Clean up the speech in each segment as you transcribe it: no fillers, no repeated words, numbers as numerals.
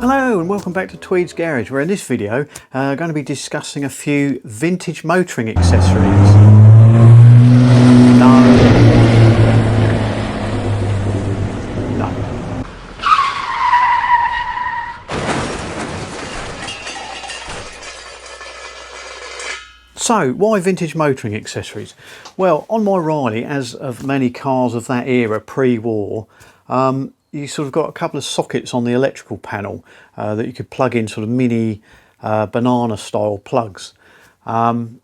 Hello and welcome back to Tweed's Garage, where in this video I'm going to be discussing a few vintage motoring accessories. No. So, why vintage motoring accessories? Well, on my Riley, as of many cars of that era, pre-war, you sort of got a couple of sockets on the electrical panel that you could plug in, sort of mini banana style plugs. So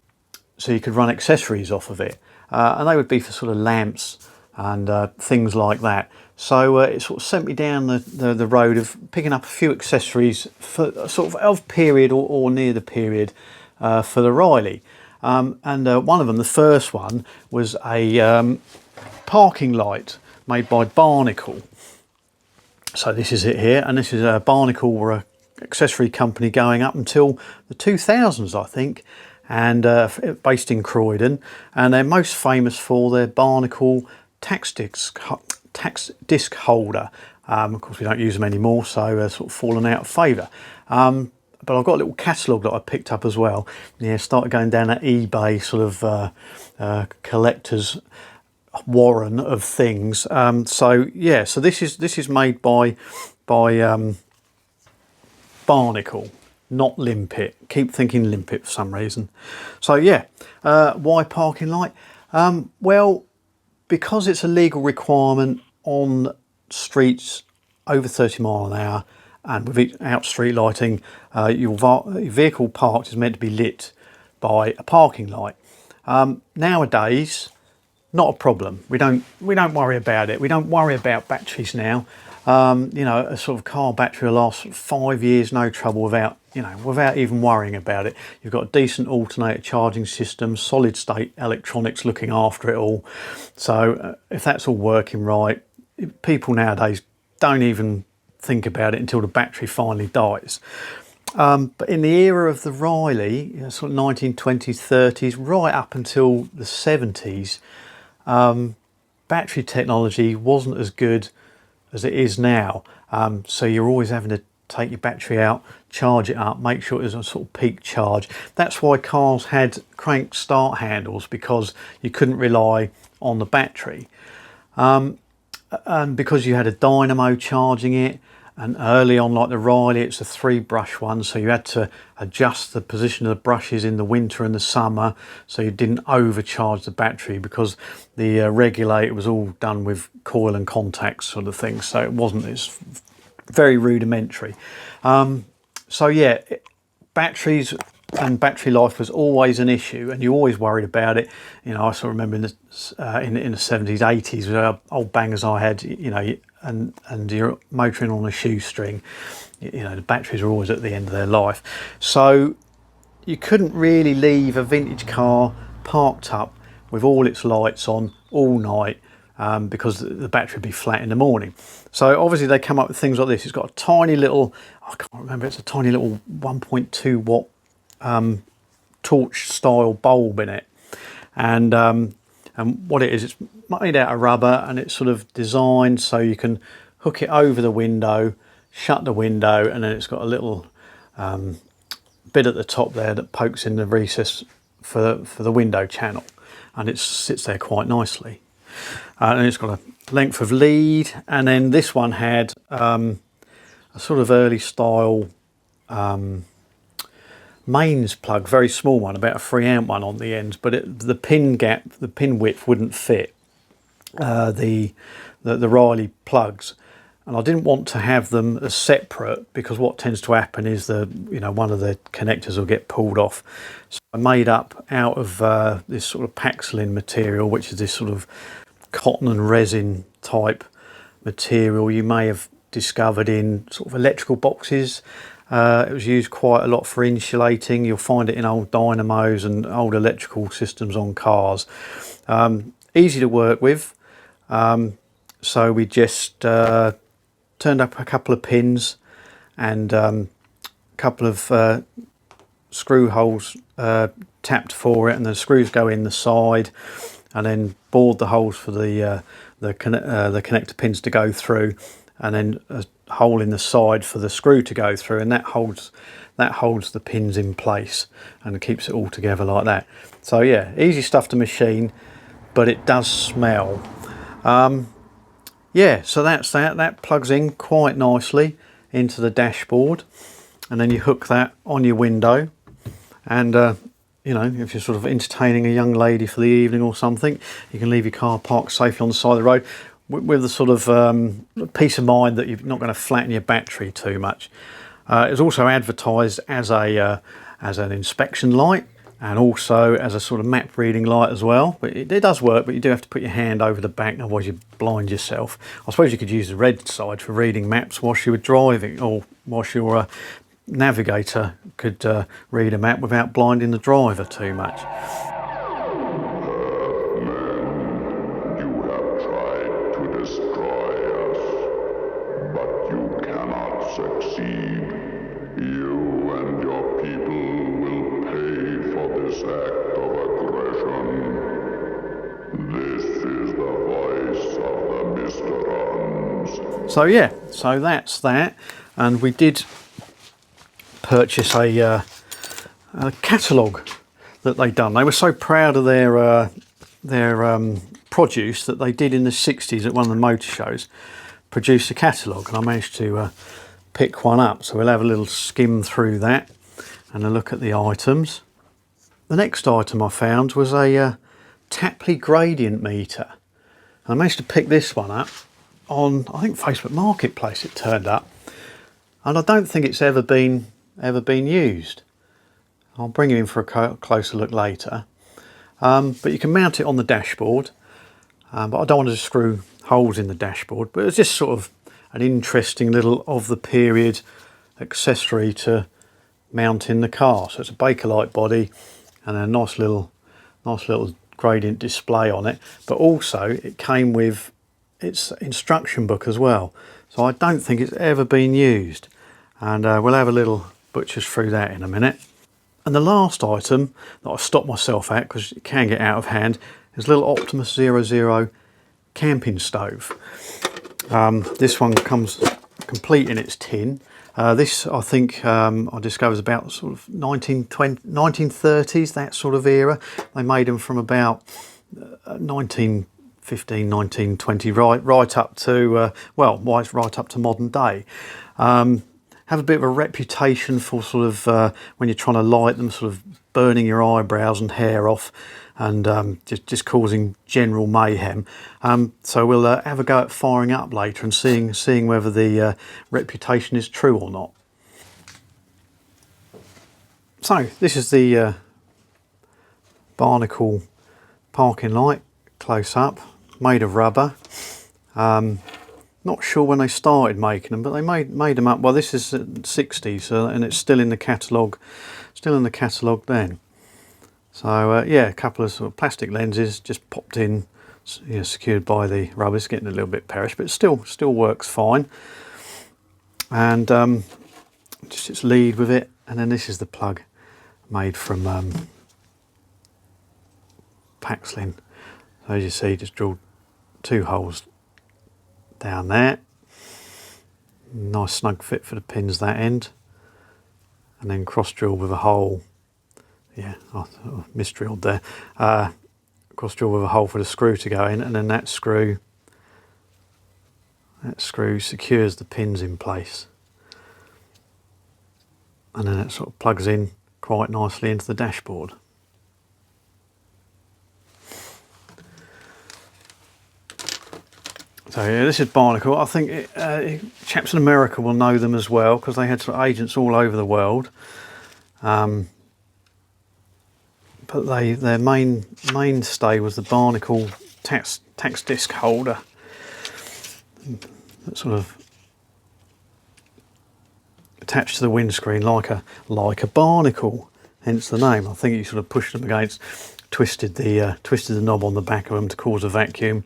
you could run accessories off of it. And they would be for sort of lamps and things like that. So it sort of sent me down the road of picking up a few accessories for sort of period or near the period for the Riley. And one of them, the first one, was a parking light made by Barnacle. So this is it here, and this is a Barnacle, were an accessory company going up until the 2000s, I think, and based in Croydon, and they're most famous for their Barnacle tax disc holder. Of course, we don't use them anymore, so they're sort of fallen out of favour. But I've got a little catalogue that I picked up as well. Yeah, started going down that eBay sort of collector's warren of things. So yeah, so this is made by Barnacle, not Limpet. Keep thinking Limpet for some reason. So yeah, why parking light? Well, because it's a legal requirement on streets over 30 miles an hour, and without street lighting, your vehicle parked is meant to be lit by a parking light. Nowadays, not a problem. We don't worry about it. We don't worry about batteries now. You know, a sort of car battery will last 5 years, no trouble, without even worrying about it. You've got a decent alternator charging system, solid state electronics looking after it all. So if that's all working right, people nowadays don't even think about it until the battery finally dies. But in the era of the Riley, sort of 1920s, 30s, right up until the 70s, battery technology wasn't as good as it is now. So you're always having to take your battery out, charge it up, make sure it's a sort of peak charge. That's why cars had crank start handles, because you couldn't rely on the battery. And because you had a dynamo charging it, and early on, like the Riley, it's a 3-brush one, so you had to adjust the position of the brushes in the winter and the summer so you didn't overcharge the battery, because the regulator was all done with coil and contacts sort of thing, so it's very rudimentary. So yeah, batteries and battery life was always an issue, and you always worried about it. You know, I sort of remember in the 70s, 80s, with old bangers I had, you know, and you're motoring on a shoestring, you know, the batteries are always at the end of their life. So you couldn't really leave a vintage car parked up with all its lights on all night, because the battery would be flat in the morning. So obviously they come up with things like this. It's got a tiny little, I can't remember, it's a tiny little 1.2 watt torch style bulb in it, and what it is, it's made out of rubber, and it's sort of designed so you can hook it over the window, shut the window, and then it's got a little bit at the top there that pokes in the recess for the window channel, and it sits there quite nicely. And it's got a length of lead, and then this one had a sort of early style mains plug, very small one, about a 3-amp one on the ends, but the pin width wouldn't fit the Riley plugs, and I didn't want to have them as separate, because what tends to happen is one of the connectors will get pulled off. So I made up out of this sort of Paxlin material, which is this sort of cotton and resin type material you may have discovered in sort of electrical boxes. It was used quite a lot for insulating. You'll find it in old dynamos and old electrical systems on cars. Easy to work with. So we just turned up a couple of pins and a couple of screw holes tapped for it, and the screws go in the side, and then bored the holes for the connector pins to go through, and then a hole in the side for the screw to go through, and that holds the pins in place and keeps it all together like that. So yeah, easy stuff to machine, but it does smell. Yeah, so that's that plugs in quite nicely into the dashboard, and then you hook that on your window, and you know, if you're sort of entertaining a young lady for the evening or something, you can leave your car parked safely on the side of the road with the sort of peace of mind that you're not going to flatten your battery too much. It's also advertised as an inspection light, and also as a sort of map reading light as well. But it does work, but you do have to put your hand over the back, otherwise you blind yourself. I suppose you could use the red side for reading maps whilst you were driving, or whilst your navigator could read a map without blinding the driver too much. So yeah, so that's that, and we did purchase a catalogue that they'd done. They were so proud of their produce that they did in the 60s at one of the motor shows, produce a catalogue, and I managed to pick one up. So we'll have a little skim through that and a look at the items. The next item I found was a Tapley gradient meter. I managed to pick this one up on, I think, Facebook Marketplace. It turned up, and I don't think it's ever been used. I'll bring it in for a closer look later. But you can mount it on the dashboard, but I don't want to screw holes in the dashboard. But it's just sort of an interesting little of the period accessory to mount in the car. So it's a Bakelite body and a nice little gradient display on it. But also it came with its instruction book as well, so I don't think it's ever been used, and we'll have a little butcher's through that in a minute. And the last item that I stopped myself at, because it can get out of hand, is a little Optimus 00 camping stove. This one comes complete in its tin. This, I think, I discovered was about sort of 1930s, that sort of era. They made them from about 1915, 1920, right up to right up to modern day. Have a bit of a reputation for sort of when you're trying to light them, sort of burning your eyebrows and hair off, and just causing general mayhem. So we'll have a go at firing up later and seeing whether the reputation is true or not. So this is the Barnacle parking light, close up, made of rubber. Not sure when they started making them, but they made them up. Well, this is 60s, and it's still in the catalogue. Still in the catalogue then. So yeah, a couple of sort of plastic lenses just popped in, secured by the rubber. It's getting a little bit perished, but it still works fine. And just its lead with it, and then this is the plug made from Paxlin. So as you see, just drilled 2 holes down there. Nice snug fit for the pins that end, and then cross drill with a hole. Yeah, I misdrilled there. Cross drill with a hole for the screw to go in, and then that screw secures the pins in place, and then it sort of plugs in quite nicely into the dashboard. So yeah, this is Barnacle. I think chaps in America will know them as well, because they had sort of agents all over the world. But their mainstay was the Barnacle tax disc holder. That sort of attached to the windscreen like a barnacle, hence the name. I think you sort of pushed them against, twisted the knob on the back of them to cause a vacuum,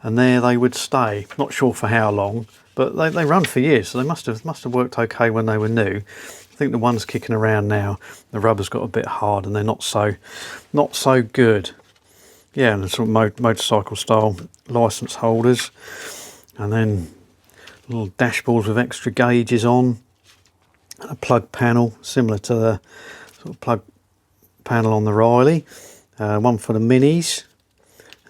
and there they would stay. Not sure for how long, but they run for years, so they must have worked okay when they were new. I think the ones kicking around now, the rubber's got a bit hard and they're not so good. Yeah, and the sort of motorcycle style license holders, and then little dashboards with extra gauges on, and a plug panel similar to the sort of plug panel on the Riley. One for the minis.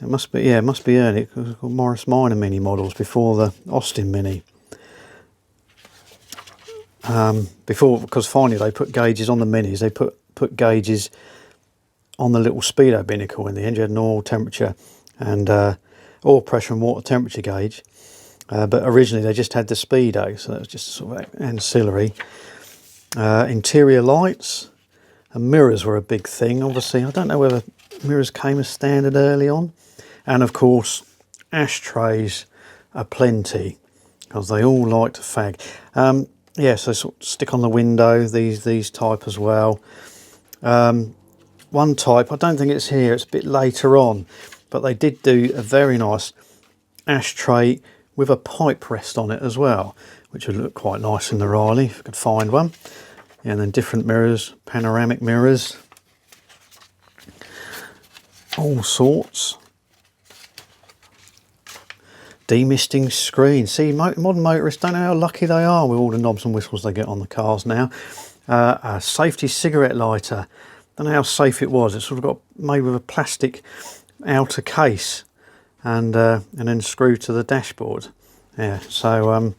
It must be, yeah, it must be early because it's got Morris Minor mini models before the Austin Mini. Because finally they put gauges on the minis. They put gauges on the little speedo binnacle in the end. You had an oil temperature and oil pressure and water temperature gauge. But originally they just had the speedo, so that was just sort of ancillary. Interior lights and mirrors were a big thing. Obviously, I don't know whether mirrors came as standard early on. And of course, ashtrays are plenty because they all like to fag. Yeah, so sort of stick on the window, these type as well. One type, I don't think it's here, it's a bit later on, but they did do a very nice ashtray with a pipe rest on it as well, which would look quite nice in the Riley if I could find one. Yeah, and then different mirrors, panoramic mirrors, all sorts. Demisting screen. See, modern motorists don't know how lucky they are with all the knobs and whistles they get on the cars now. A safety cigarette lighter. Don't know how safe it was. It's sort of got made with a plastic outer case and then screwed to the dashboard. Yeah, so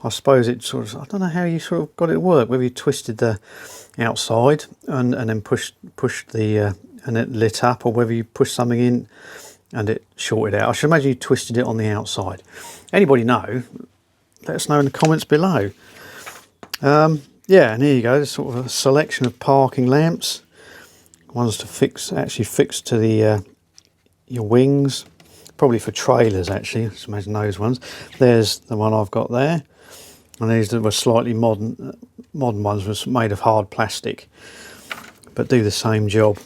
I suppose it sort of, I don't know how you sort of got it to work, whether you twisted the outside and then pushed the and it lit up, or whether you pushed something in and it shorted out. I should imagine you twisted it on the outside. Anybody know? Let us know in the comments below. Yeah, and here you go. There's sort of a selection of parking lamps. Ones to fix, actually fixed to the your wings. Probably for trailers, actually. Just imagine those ones. There's the one I've got there. And these were slightly modern ones, was made of hard plastic, but do the same job.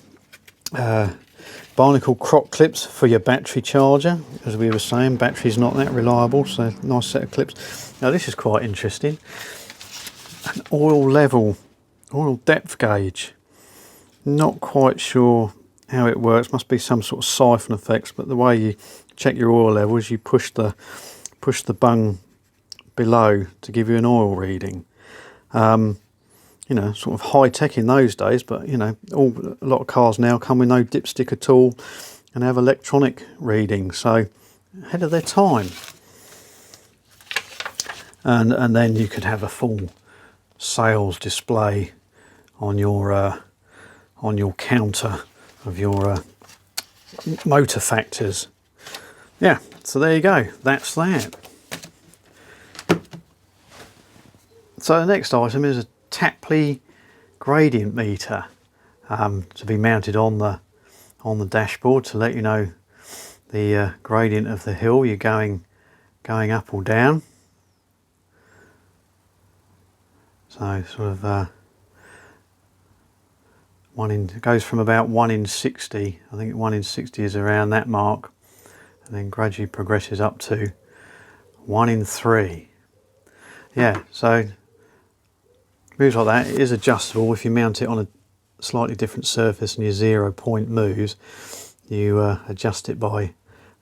Barnacle crop clips for your battery charger. As we were saying, battery's not that reliable, so nice set of clips. Now this is quite interesting. An oil depth gauge. Not quite sure how it works. Must be some sort of siphon effects, but the way you check your oil level is you push the bung below to give you an oil reading. You know, sort of high tech in those days, but you know, a lot of cars now come with no dipstick at all and have electronic readings, so ahead of their time. And then you could have a full sales display on your counter of your motor factors. Yeah, so there you go. That's that. So the next item is a TAPLEY gradient meter to be mounted on the dashboard to let you know the gradient of the hill you're going up or down. So sort of it goes from about 1 in 60. I think 1 in 60 is around that mark, and then gradually progresses up to 1 in 3. Yeah, so moves like that. It is adjustable. If you mount it on a slightly different surface and your 0 point moves, you adjust it by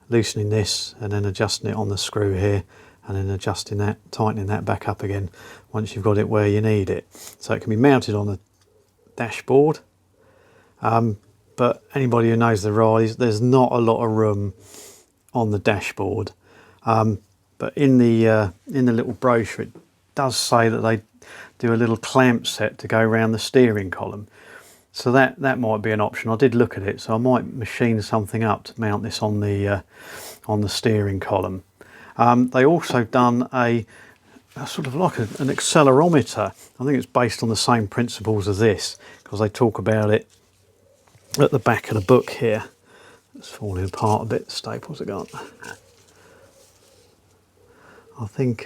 loosening this and then adjusting it on the screw here, and then adjusting that, tightening that back up again once you've got it where you need it. So it can be mounted on the dashboard, but anybody who knows the Rileys, there's not a lot of room on the dashboard, but in the little brochure it does say that they do a little clamp set to go around the steering column, so that might be an option. I did look at it, so I might machine something up to mount this on the steering column. They also done a sort of like an accelerometer. I think it's based on the same principles as this, because they talk about it at the back of the book here. It's falling apart a bit, the staples are gone. I think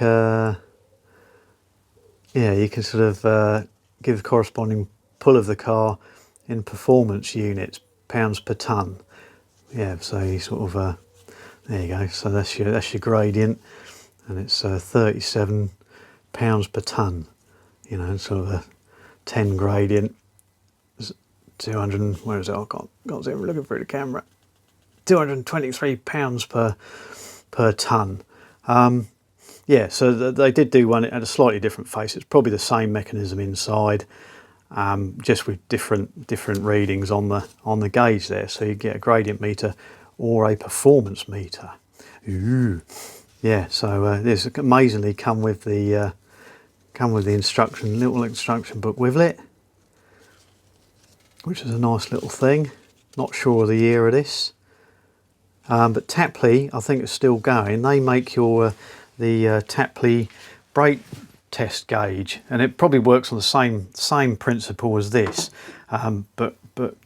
yeah, you can sort of give the corresponding pull of the car in performance units, pounds per tonne. Yeah, so you sort of there you go. So that's your gradient, and it's 37 pounds per tonne. You know, sort of a 10 gradient, 200. Where is it? I can't see it. I'm looking through the camera. 223 pounds per tonne. yeah, so they did do one at a slightly different face. It's probably the same mechanism inside, just with different readings on the gauge there. So you get a gradient meter or a performance meter. Ooh, yeah. So this amazingly come with the little instruction book with it, which is a nice little thing. Not sure of the year of this, but Tapley, I think, is still going. They make the Tapley brake test gauge, and it probably works on the same principle as this, but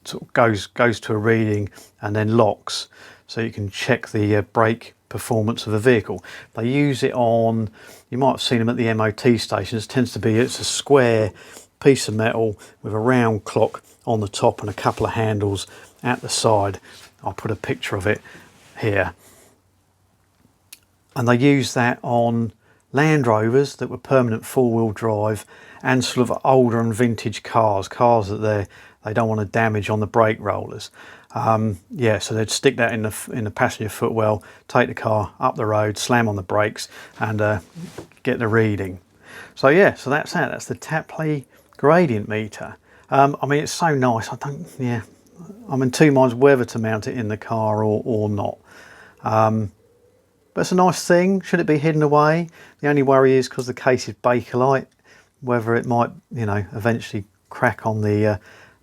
sort of goes to a reading and then locks, so you can check the brake performance of a vehicle. They use it on, you might have seen them at the MOT stations. It's a square piece of metal with a round clock on the top and a couple of handles at the side. I'll put a picture of it here. And they use that on Land Rovers that were permanent four-wheel drive, and sort of older and vintage cars that they don't want to damage on the brake rollers. Yeah, so they'd stick that in the passenger footwell, take the car up the road, slam on the brakes, and get the reading. So yeah, so that's that. That's the Tapley gradient meter. I mean, it's so nice. I'm in two minds whether to mount it in the car or not. But it's a nice thing. Should it be hidden away? The only worry is because the case is Bakelite, whether it might, eventually crack on the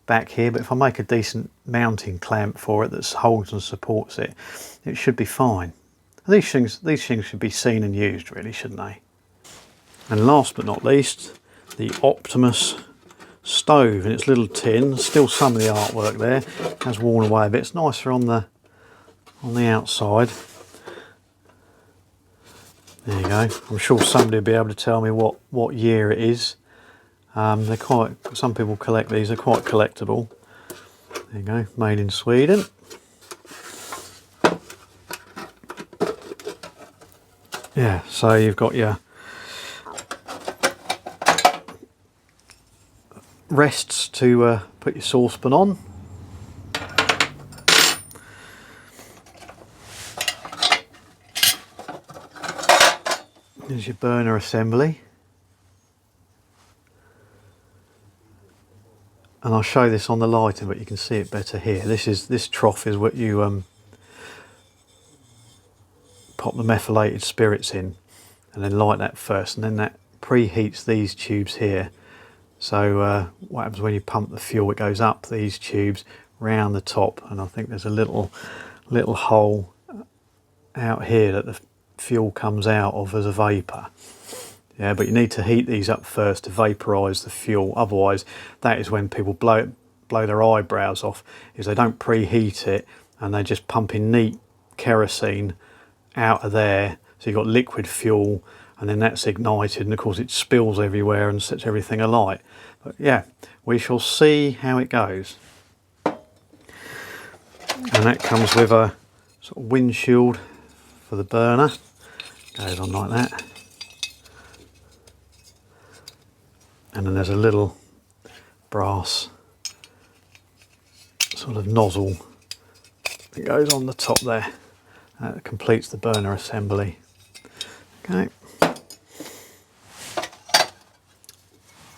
back here. But if I make a decent mounting clamp for it that holds and supports it, it should be fine. These things should be seen and used, really, shouldn't they? And last but not least, the Optimus stove in its little tin. There's still some of the artwork there. It has worn away a bit. It's nicer on the outside. There you go. I'm sure somebody will be able to tell me what year it is. They're quite. Some people collect these. They're quite collectible. There you go. Made in Sweden. Yeah. So you've got your rests to put your saucepan on. There's your burner assembly, and I'll show this on the lighting, but you can see it better here. This trough is what you pop the methylated spirits in, and then light that first, and then that preheats these tubes here. So what happens when you pump the fuel? It goes up these tubes round the top, and I think there's a little hole out here that the fuel comes out of as a vapour. Yeah, but you need to heat these up first to vaporise the fuel. Otherwise, that is when people blow their eyebrows off, is they don't preheat it and they just pump in neat kerosene out of there. So you've got liquid fuel, and then that's ignited, and of course it spills everywhere and sets everything alight. But yeah, we shall see how it goes. And that comes with a sort of windshield for the burner. Goes on like that. And then there's a little brass sort of nozzle that goes on the top there. That completes the burner assembly. Okay.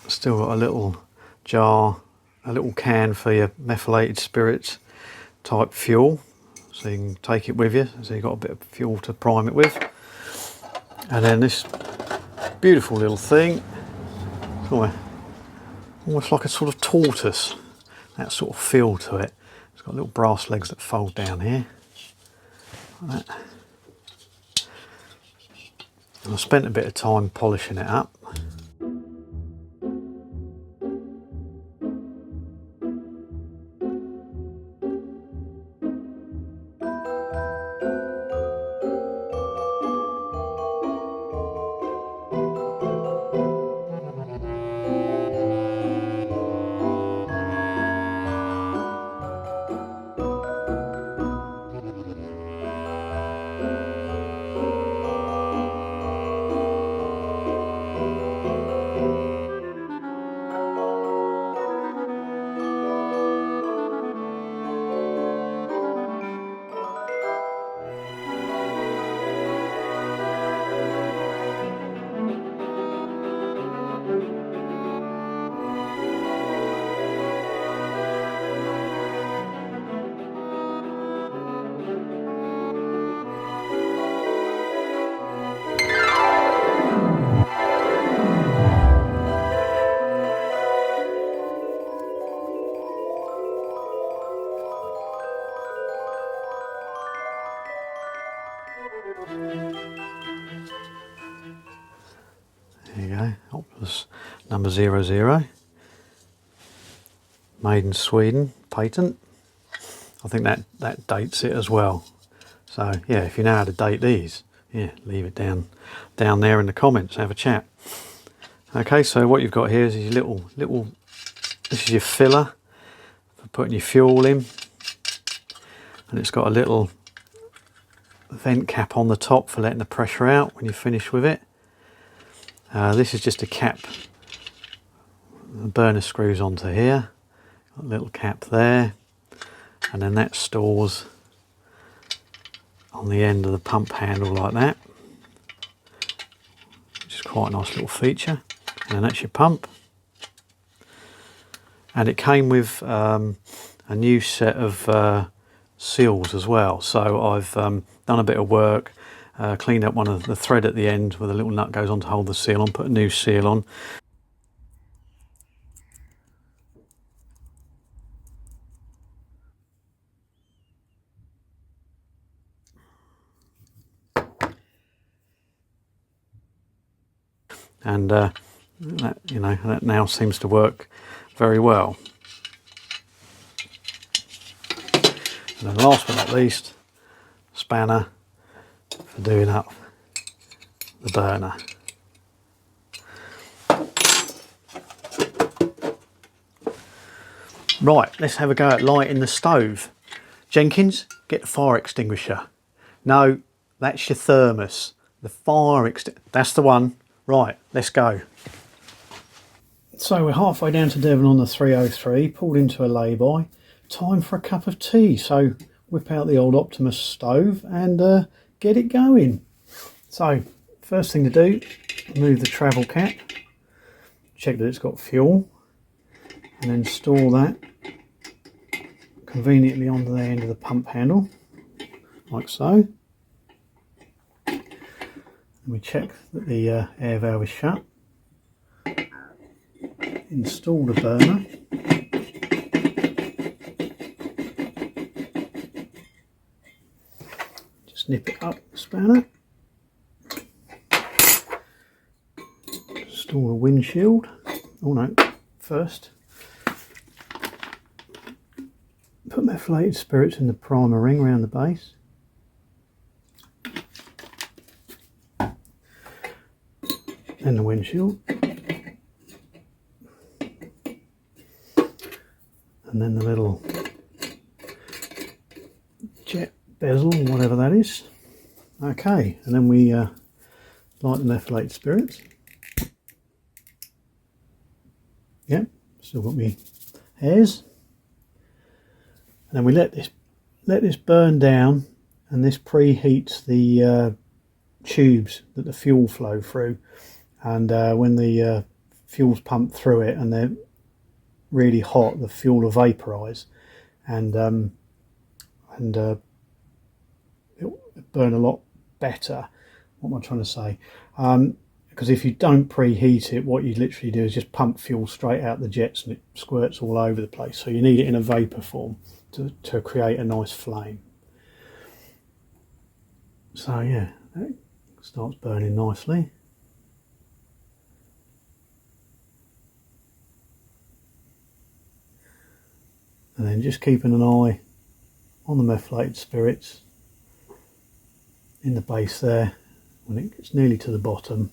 Still got a little jar, a little can for your methylated spirits type fuel, so you can take it with you. So you've got a bit of fuel to prime it with. And then this beautiful little thing, almost like a sort of tortoise, that sort of feel to it. It's got little brass legs that fold down here, like that. And I spent a bit of time polishing it up. There you go, Optimus number 00. Made in Sweden, patent. I think that dates it as well. So yeah, if you know how to date these, yeah, leave it down there in the comments, have a chat. Okay, so what you've got here is your little, this is your filler for putting your fuel in, and it's got a little vent cap on the top for letting the pressure out when you finish with it. This is just a cap, the burner screws onto here, got a little cap there, and then that stores on the end of the pump handle like that, which is quite a nice little feature. And then that's your pump, and it came with a new set of seals as well. So I've done a bit of work, cleaned up one of the thread at the end where the little nut goes on to hold the seal on, put a new seal on. And that, you know, that now seems to work very well. And then last but not least, spanner for doing up the burner. Right, let's have a go at lighting the stove. Jenkins, get the fire extinguisher. No, that's your thermos. The fire extinguisher, that's the one. Right, let's go. So we're halfway down to Devon on the 303, pulled into a lay-by. Time for a cup of tea. So whip out the old Optimus stove and get it going. So first thing to do, remove the travel cap, check that it's got fuel, and then store that conveniently onto the end of the pump handle, like so. We check that the air valve is shut. Install the burner. Just nip it up the spanner. Install the windshield. Oh no, first put methylated spirits in the primer ring around the base. And the windshield, and then the little jet bezel, whatever that is. Okay, and then we light the methylated spirits. Yep, still got me hairs. And then we let this burn down, and this preheats the tubes that the fuel flow through. And when the fuel's pumped through it and they're really hot, the fuel will vaporise and it'll burn a lot better. What am I trying to say? Because if you don't preheat it, what you literally do is just pump fuel straight out the jets and it squirts all over the place. So you need it in a vapour form to create a nice flame. So yeah, that starts burning nicely. And then just keeping an eye on the methylated spirits in the base there. When it gets nearly to the bottom,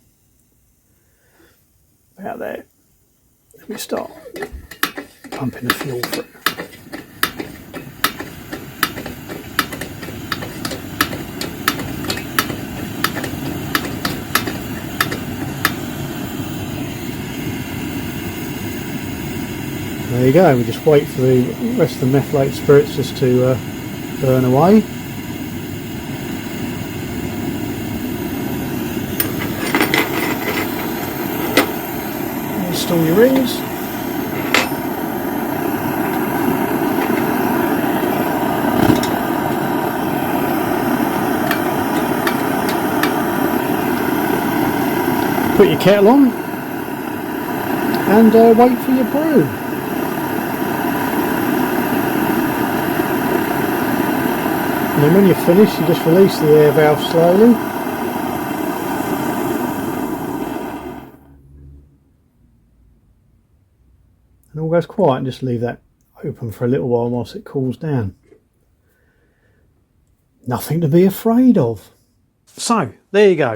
about there, let me start pumping the fuel through. There you go, we just wait for the rest of the methylated spirits just to burn away. Install your rings. Put your kettle on and wait for your brew. And then when you're finished, you just release the air valve slowly. all goes quiet, and just leave that open for a little while whilst it cools down. Nothing to be afraid of. So there you go.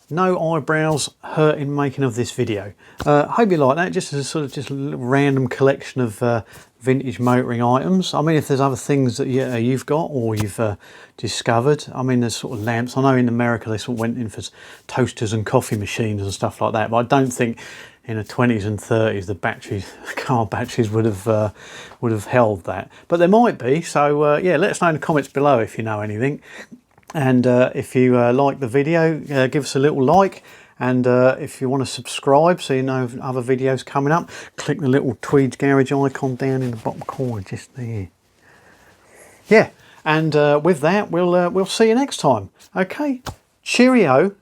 No eyebrows hurt in making of this video. Hope you like that. Just as a sort of just a little random collection of vintage motoring items. I mean, if there's other things that you've got or you've discovered. I mean, there's sort of lamps. I know in America they sort of went in for toasters and coffee machines and stuff like that, but I don't think in the 20s and 30s the batteries, car batteries would have held that. But there might be. So yeah, let us know in the comments below if you know anything. And if you like the video, give us a little like, and if you want to subscribe so you know of other videos coming up, click the little Tweed garage icon down in the bottom corner just there. Yeah, and with that we'll see you next time. Okay, cheerio.